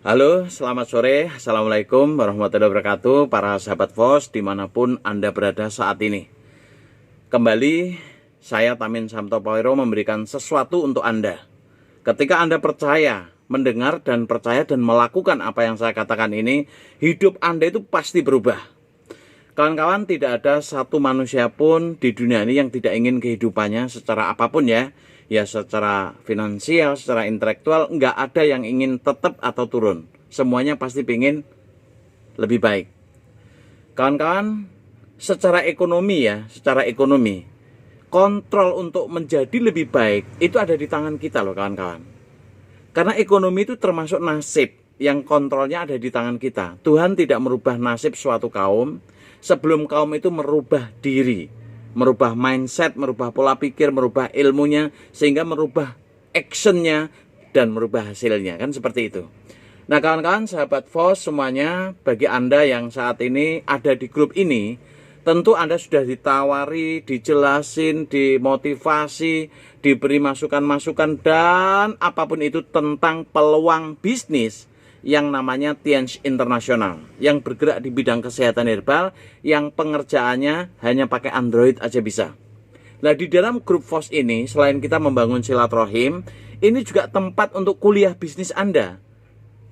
Halo, selamat sore. Assalamualaikum warahmatullahi wabarakatuh. Para sahabat FOS dimanapun Anda berada saat ini. Kembali, saya Tamin Samtopawiro memberikan sesuatu untuk Anda. Ketika Anda percaya, mendengar dan percaya dan melakukan apa yang saya katakan ini, hidup Anda itu pasti berubah. Kawan-kawan, tidak ada satu manusia pun di dunia ini yang tidak ingin kehidupannya secara apapun ya secara finansial, secara intelektual, nggak ada yang ingin tetap atau turun. Semuanya pasti ingin lebih baik. Kawan-kawan, secara ekonomi, kontrol untuk menjadi lebih baik itu ada di tangan kita loh kawan-kawan. Karena ekonomi itu termasuk nasib yang kontrolnya ada di tangan kita. Tuhan tidak merubah nasib suatu kaum sebelum kaum itu merubah diri, merubah mindset, merubah pola pikir, merubah ilmunya, sehingga merubah actionnya dan merubah hasilnya. Kan seperti itu. Nah kawan-kawan, sahabat FOS semuanya, bagi Anda yang saat ini ada di grup ini, tentu Anda sudah ditawari, dijelasin, dimotivasi, diberi masukan-masukan, dan apapun itu tentang peluang bisnis yang namanya Tianj Internasional, yang bergerak di bidang kesehatan herbal, yang pengerjaannya hanya pakai Android aja bisa. Nah di dalam grup FOS ini, selain kita membangun silaturahim, ini juga tempat untuk kuliah bisnis Anda.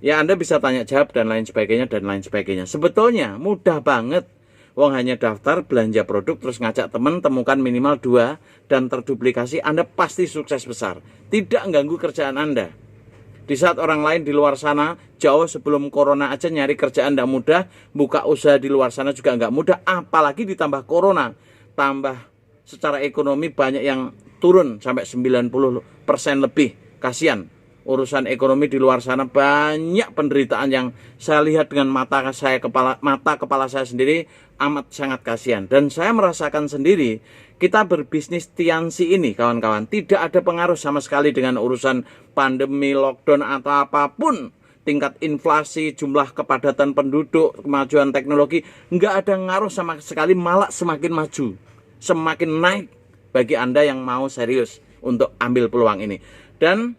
Ya Anda bisa tanya jawab dan lain sebagainya. Sebetulnya mudah banget. Wong hanya daftar, belanja produk, terus ngajak teman, temukan minimal 2, dan terduplikasi, Anda pasti sukses besar. Tidak mengganggu kerjaan Anda. Di saat orang lain di luar sana, jauh sebelum corona aja nyari kerjaan tidak mudah, buka usaha di luar sana juga nggak mudah, apalagi ditambah corona. Tambah secara ekonomi banyak yang turun sampai 90% lebih. Kasihan, urusan ekonomi di luar sana banyak penderitaan yang saya lihat dengan mata kepala saya sendiri, amat sangat kasihan. Dan saya merasakan sendiri, kita berbisnis Tiansi ini kawan-kawan tidak ada pengaruh sama sekali dengan urusan pandemi, lockdown atau apapun. Tingkat inflasi, jumlah kepadatan penduduk, kemajuan teknologi, nggak ada ngaruh sama sekali, malah semakin maju, semakin naik bagi Anda yang mau serius untuk ambil peluang ini. Dan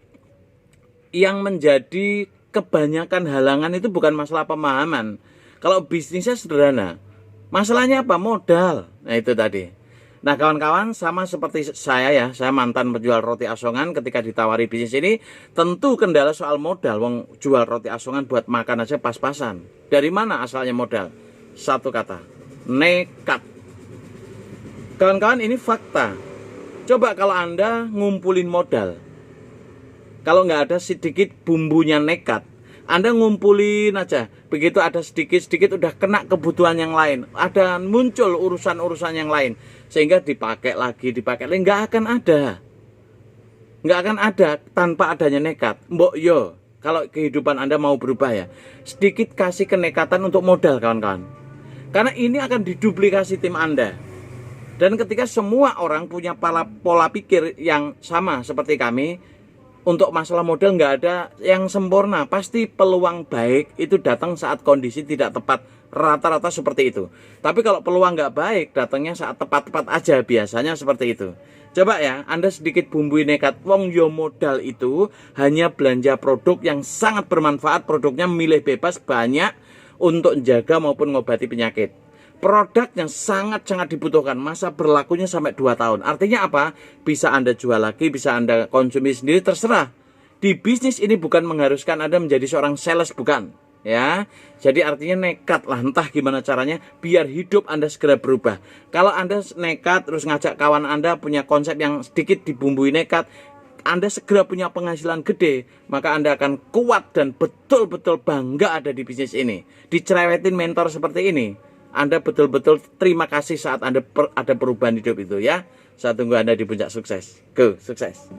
yang menjadi kebanyakan halangan itu bukan masalah pemahaman. Kalau bisnisnya sederhana, masalahnya apa? Modal. Nah itu tadi. Nah kawan-kawan, sama seperti saya saya mantan penjual roti asongan. Ketika ditawari bisnis ini, tentu kendala soal modal. Wong jual roti asongan buat makan aja pas-pasan. Dari mana asalnya modal? Satu kata, nekat. Kawan-kawan, ini fakta. Coba kalau Anda ngumpulin modal, kalau nggak ada sedikit bumbunya nekat, Anda ngumpulin aja, begitu ada sedikit-sedikit udah kena kebutuhan yang lain, ada muncul urusan-urusan yang lain, sehingga dipakai lagi, nggak akan ada tanpa adanya nekat. Mbok yo, kalau kehidupan Anda mau berubah ya, sedikit kasih kenekatan untuk modal kawan-kawan, karena ini akan diduplikasi tim Anda. Dan ketika semua orang punya pola pikir yang sama seperti kami, untuk masalah modal nggak ada yang sempurna. Pasti peluang baik itu datang saat kondisi tidak tepat. Rata-rata seperti itu. Tapi kalau peluang nggak baik, datangnya saat tepat-tepat aja. Biasanya seperti itu. Coba ya, Anda sedikit bumbui nekat. Wong yo modal itu hanya belanja produk yang sangat bermanfaat. Produknya milih bebas banyak untuk menjaga maupun mengobati penyakit. Produk yang sangat-sangat dibutuhkan, masa berlakunya sampai 2 tahun. Artinya apa? Bisa Anda jual lagi, bisa Anda konsumsi sendiri, terserah. Di bisnis ini bukan mengharuskan Anda menjadi seorang sales, bukan. Ya, jadi artinya nekat lah, entah gimana caranya, biar hidup Anda segera berubah. Kalau Anda nekat, terus ngajak kawan Anda punya konsep yang sedikit dibumbui nekat, Anda segera punya penghasilan gede, maka Anda akan kuat dan betul-betul bangga ada di bisnis ini. Dicerewetin mentor seperti ini, Anda betul-betul terima kasih saat Anda ada perubahan hidup itu ya. Saya tunggu Anda di puncak sukses. Go, sukses.